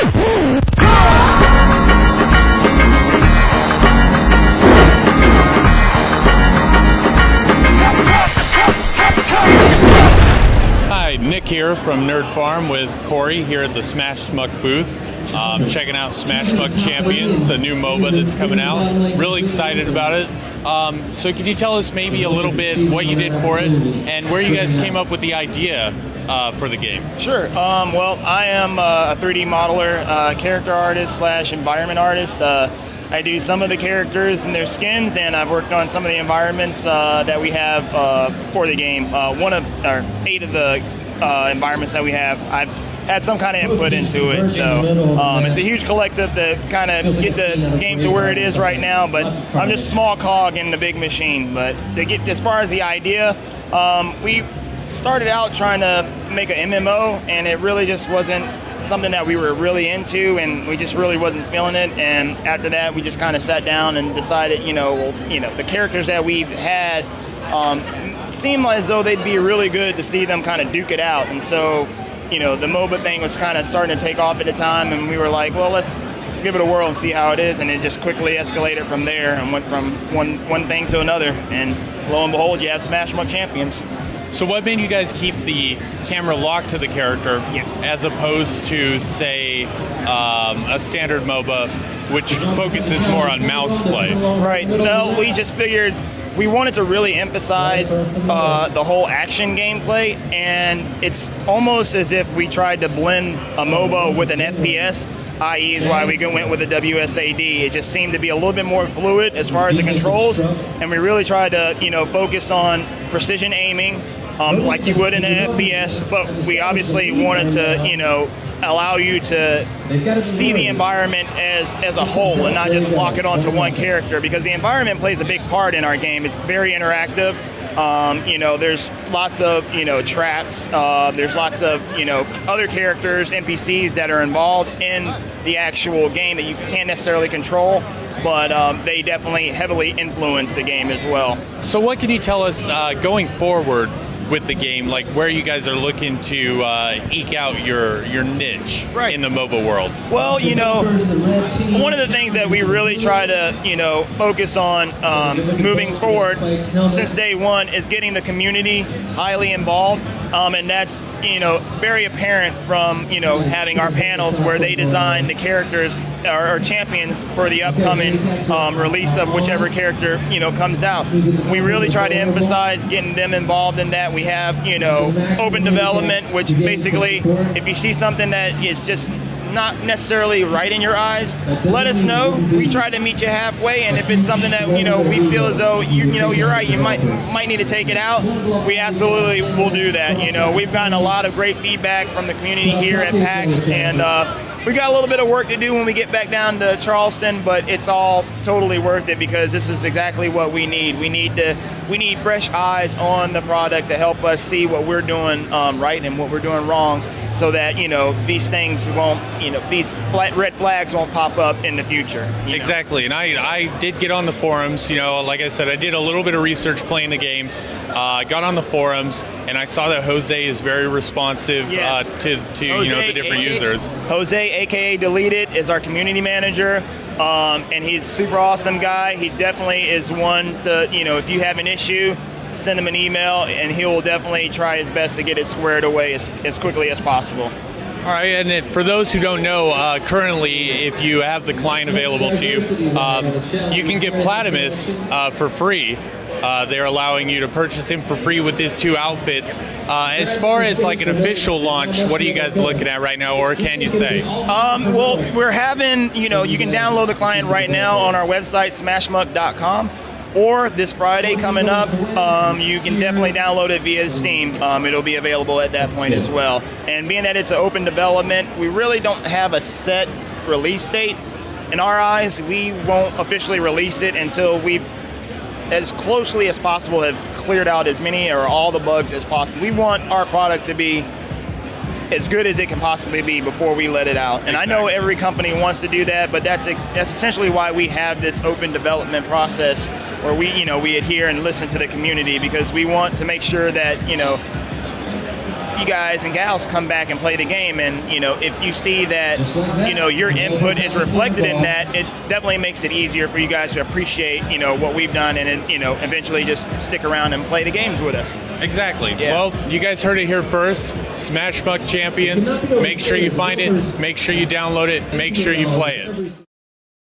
Hi, Nick here from Nerd Farm with Corey here at the Smashmuck booth. Checking out Smashmuck Champions, a new MOBA that's coming out. Really excited about it. So could you tell us maybe a little bit what you did for it and where you guys came up with the idea for the game? Sure. Well, I am a 3D modeler, character artist slash environment artist. I do some of the characters and their skins, and I've worked on some of the environments that we have for the game. 8 of the environments that we have, I've had some kind of input into it. So it's a huge collective to kind of get the game to where it is right now, but I'm just a small cog in the big machine. But to get as far as the idea, we started out trying to make an MMO, and it really just wasn't something that we were really into, and we just really wasn't feeling it. And after that, we just kind of sat down and decided, the characters that we've had seemed as though they'd be really good to see them kind of duke it out. And so, the MOBA thing was kind of starting to take off at the time, and we were like, well, let's give it a whirl and see how it is. And it just quickly escalated from there and went from one thing to another. And lo and behold, you have Smashmuck Champions. So what made you guys keep the camera locked to the character as opposed to, say, a standard MOBA, which focuses more on mouse play? Right. No, we just figured we wanted to really emphasize the whole action gameplay, and it's almost as if we tried to blend a MOBA with an FPS, i.e. is why we went with a WSAD. It just seemed to be a little bit more fluid as far as the controls, and we really tried to, focus on precision aiming, like you would in an FPS, but we obviously wanted to, allow you to see the environment as a whole and not just lock it onto one character, because the environment plays a big part in our game. It's very interactive. There's lots of, traps. There's lots of, other characters, NPCs that are involved in the actual game that you can't necessarily control, but they definitely heavily influence the game as well. So what can you tell us going forward with the game, like where you guys are looking to eke out your niche in the MOBA world? Well, one of the things that we really try to, focus on moving forward since day one is getting the community highly involved. And that's, very apparent from, having our panels where they design the characters or champions for the upcoming release of whichever character, comes out. We really try to emphasize getting them involved in that. We have, open development, which basically, if you see something that is just not necessarily right in your eyes, let us know. We try to meet you halfway, and if it's something that we feel as though you're right, you might need to take it out, we absolutely will do that. We've gotten a lot of great feedback from the community here at PAX, and we got a little bit of work to do when we get back down to Charleston, but it's all totally worth it because this is exactly what we need. We need fresh eyes on the product to help us see what we're doing right and what we're doing wrong, so that these things won't, these red flags won't pop up in the future. Exactly, and I did get on the forums. Like I said, I did a little bit of research playing the game. Got on the forums, and I saw that Jose is very responsive to Jose, the different users. Jose, aka Deleted, is our community manager, and he's a super awesome guy. He definitely is one to, if you have an issue, send him an email, and he will definitely try his best to get it squared away as quickly as possible. All right, and for those who don't know, currently, if you have the client available to you, you can get Platimus for free. They're allowing you to purchase him for free with his 2 outfits. As far as like an official launch, what are you guys looking at right now, or can you say? Well, we're having, you can download the client right now on our website, smashmuck.com. Or this Friday coming up, you can definitely download it via Steam. It'll be available at that point as well. And being that it's an open development, we really don't have a set release date. In our eyes, we won't officially release it until we've, as closely as possible, have cleared out as many or all the bugs as possible. We want our product to be as good as it can possibly be before we let it out. And I know every company wants to do that, but that's essentially why we have this open development process where we adhere and listen to the community, because we want to make sure that, you guys and gals come back and play the game, and if you see that your input is reflected in that, it definitely makes it easier for you guys to appreciate what we've done, and eventually just stick around and play the games with us. Exactly. Yeah. Well, you guys heard it here first. Smashmuck Champions. Make sure you find it. Make sure you download it. Make sure you play it.